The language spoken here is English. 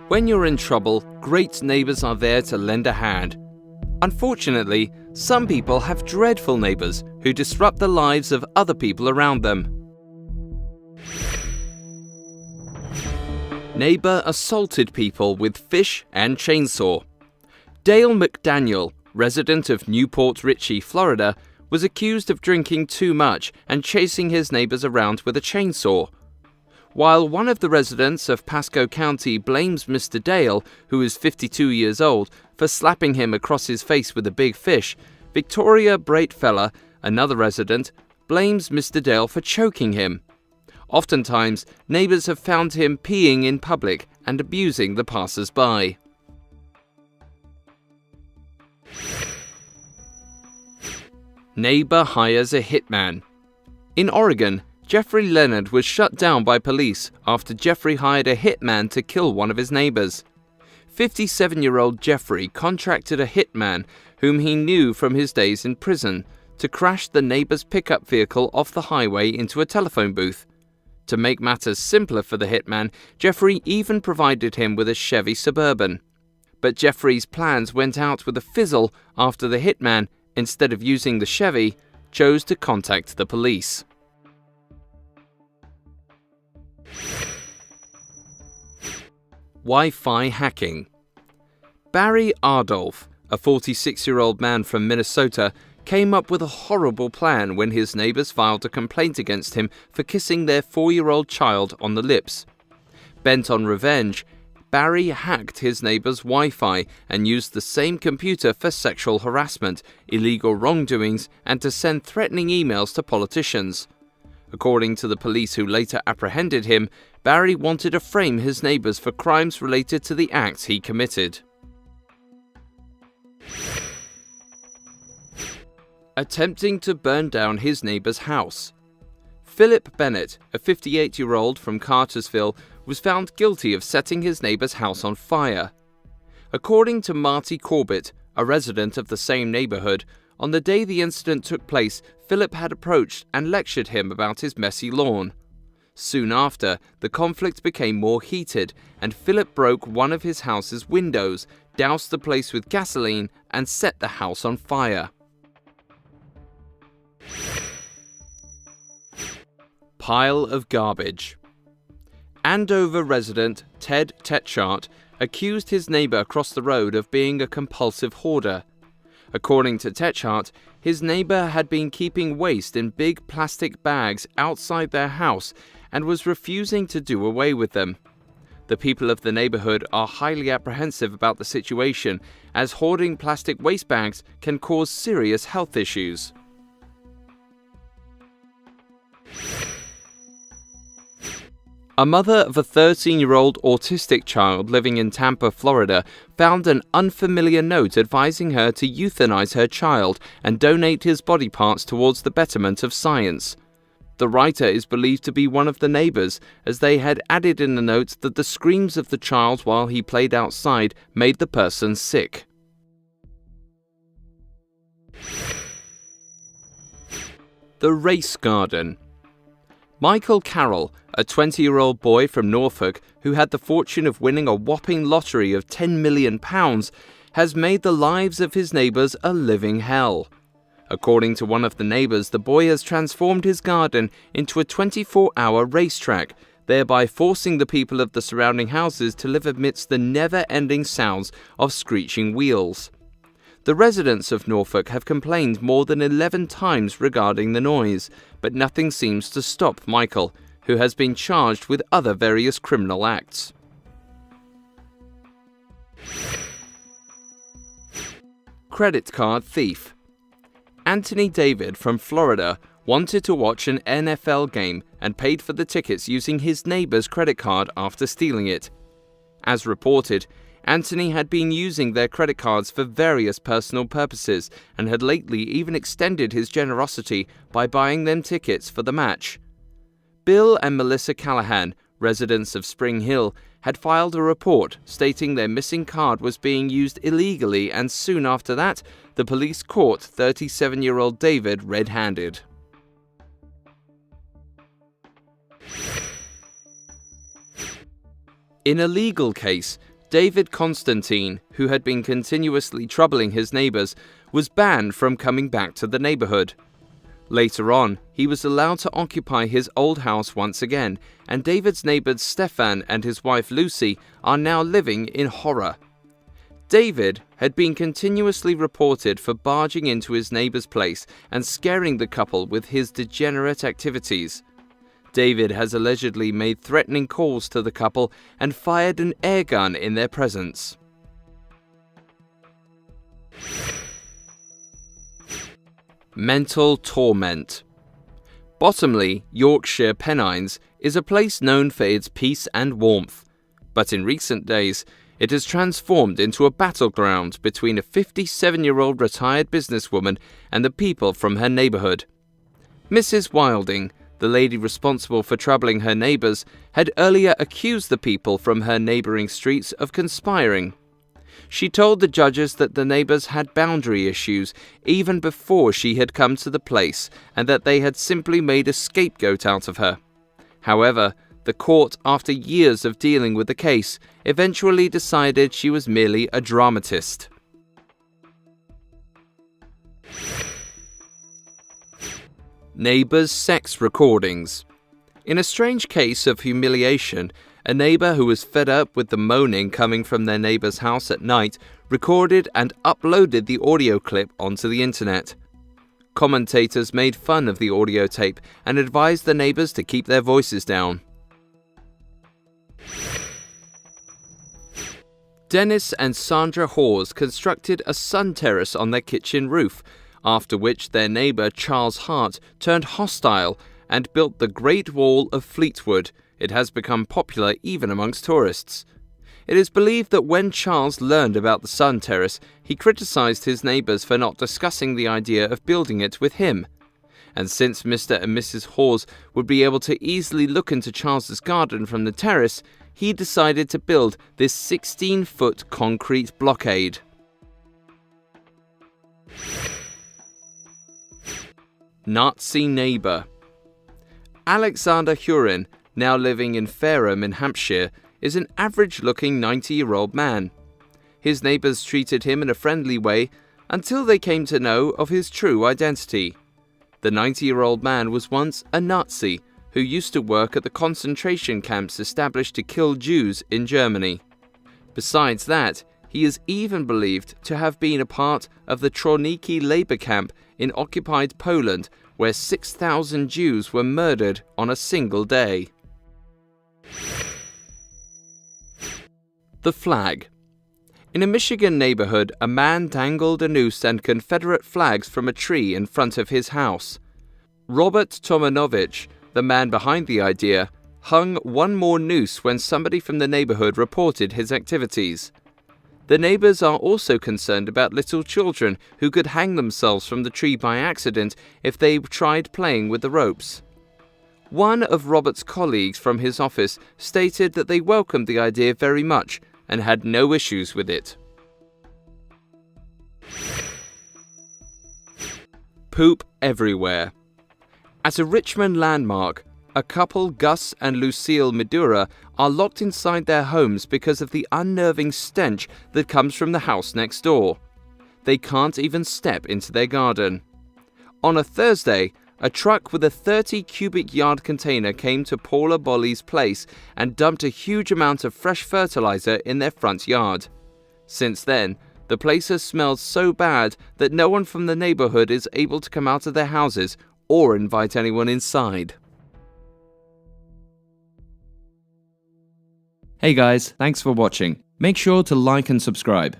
When you're in trouble, great neighbors are there to lend a hand. Unfortunately, some people have dreadful neighbors who disrupt the lives of other people around them. Neighbor assaulted people with fish and chainsaw. Dale McDaniel, resident of Newport Richey, Florida, was accused of drinking too much and chasing his neighbors around with a chainsaw. While one of the residents of Pasco County blames Mr. Dale, who is 52 years old, for slapping him across his face with a big fish, Victoria Breitfeller, another resident, blames Mr. Dale for choking him. Oftentimes, neighbors have found him peeing in public and abusing the passers-by. Neighbor hires a hitman. In Oregon, Jeffrey Leonard was shut down by police after Jeffrey hired a hitman to kill one of his neighbors. 57-year-old Jeffrey contracted a hitman whom he knew from his days in prison to crash the neighbor's pickup vehicle off the highway into a telephone booth. To make matters simpler for the hitman, Jeffrey even provided him with a Chevy Suburban. But Jeffrey's plans went out with a fizzle after the hitman, instead of using the Chevy, chose to contact the police. Wi-Fi hacking. Barry Ardolph, a 46-year-old man from Minnesota, came up with a horrible plan when his neighbors filed a complaint against him for kissing their 4-year-old child on the lips. Bent on revenge, Barry hacked his neighbor's Wi-Fi and used the same computer for sexual harassment, illegal wrongdoings, and to send threatening emails to politicians. According to the police who later apprehended him, Barry wanted to frame his neighbors for crimes related to the acts he committed. Attempting to burn down his neighbor's house. Philip Bennett, a 58-year-old from Cartersville, was found guilty of setting his neighbor's house on fire. According to Marty Corbett, a resident of the same neighborhood, on the day the incident took place, Philip had approached and lectured him about his messy lawn. Soon after, the conflict became more heated, and Philip broke one of his house's windows, doused the place with gasoline, and set the house on fire. Pile of garbage. Andover resident Ted Tetchart accused his neighbor across the road of being a compulsive hoarder. According to Tetchart, his neighbor had been keeping waste in big plastic bags outside their house and was refusing to do away with them. The people of the neighborhood are highly apprehensive about the situation, as hoarding plastic waste bags can cause serious health issues. A mother of a 13-year-old autistic child living in Tampa, Florida, found an unfamiliar note advising her to euthanize her child and donate his body parts towards the betterment of science. The writer is believed to be one of the neighbors, as they had added in the note that the screams of the child while he played outside made the person sick. The Race Garden. Michael Carroll, a 20-year-old boy from Norfolk who had the fortune of winning a whopping lottery of £10 million, has made the lives of his neighbors a living hell. According to one of the neighbors, the boy has transformed his garden into a 24-hour racetrack, thereby forcing the people of the surrounding houses to live amidst the never-ending sounds of screeching wheels. The residents of Norfolk have complained more than 11 times regarding the noise, but nothing seems to stop Michael, who has been charged with other various criminal acts. Credit card thief. Anthony David from Florida wanted to watch an NFL game and paid for the tickets using his neighbor's credit card after stealing it. As reported, Anthony had been using their credit cards for various personal purposes and had lately even extended his generosity by buying them tickets for the match. Bill and Melissa Callahan, residents of Spring Hill, had filed a report stating their missing card was being used illegally, and soon after that, the police caught 37-year-old David red-handed. In a legal case, David Constantine, who had been continuously troubling his neighbors, was banned from coming back to the neighborhood. Later on, he was allowed to occupy his old house once again, and David's neighbors Stefan and his wife Lucy are now living in horror. David had been continuously reported for barging into his neighbor's place and scaring the couple with his degenerate activities. David has allegedly made threatening calls to the couple and fired an air gun in their presence. Mental torment. Bottomley, Yorkshire Pennines, is a place known for its peace and warmth, but in recent days, it has transformed into a battleground between a 57-year-old retired businesswoman and the people from her neighborhood. Mrs. Wilding, the lady responsible for troubling her neighbors, had earlier accused the people from her neighboring streets of conspiring. She told the judges that the neighbors had boundary issues even before she had come to the place and that they had simply made a scapegoat out of her. However, the court, after years of dealing with the case, eventually decided she was merely a dramatist. Neighbors' sex recordings. In a strange case of humiliation, a neighbor who was fed up with the moaning coming from their neighbor's house at night recorded and uploaded the audio clip onto the internet. Commentators made fun of the audio tape and advised the neighbors to keep their voices down. Dennis and Sandra Hawes constructed a sun terrace on their kitchen roof, after which their neighbor Charles Hart turned hostile and built the Great Wall of Fleetwood. It has become popular even amongst tourists. It is believed that when Charles learned about the sun terrace, he criticized his neighbors for not discussing the idea of building it with him. And since Mr. and Mrs. Hawes would be able to easily look into Charles's garden from the terrace, he decided to build this 16-foot concrete blockade. Nazi neighbor. Alexander Hurin, now living in Fareham in Hampshire, is an average-looking 90-year-old man. His neighbors treated him in a friendly way until they came to know of his true identity. The 90-year-old man was once a Nazi who used to work at the concentration camps established to kill Jews in Germany. Besides that, he is even believed to have been a part of the Troniki labor camp in occupied Poland, where 6,000 Jews were murdered on a single day. The flag. In a Michigan neighborhood, a man dangled a noose and Confederate flags from a tree in front of his house. Robert Tomanovich, the man behind the idea, hung one more noose when somebody from the neighborhood reported his activities. The neighbors are also concerned about little children who could hang themselves from the tree by accident if they tried playing with the ropes. One of Robert's colleagues from his office stated that they welcomed the idea very much and had no issues with it. Poop everywhere. At a Richmond landmark, a couple, Gus and Lucille Medura, are locked inside their homes because of the unnerving stench that comes from the house next door. They can't even step into their garden. On a Thursday, a truck with a 30 cubic yard container came to Paula Bolly's place and dumped a huge amount of fresh fertilizer in their front yard. Since then, the place has smelled so bad that no one from the neighborhood is able to come out of their houses or invite anyone inside. Hey guys, thanks for watching. Make sure to like and subscribe.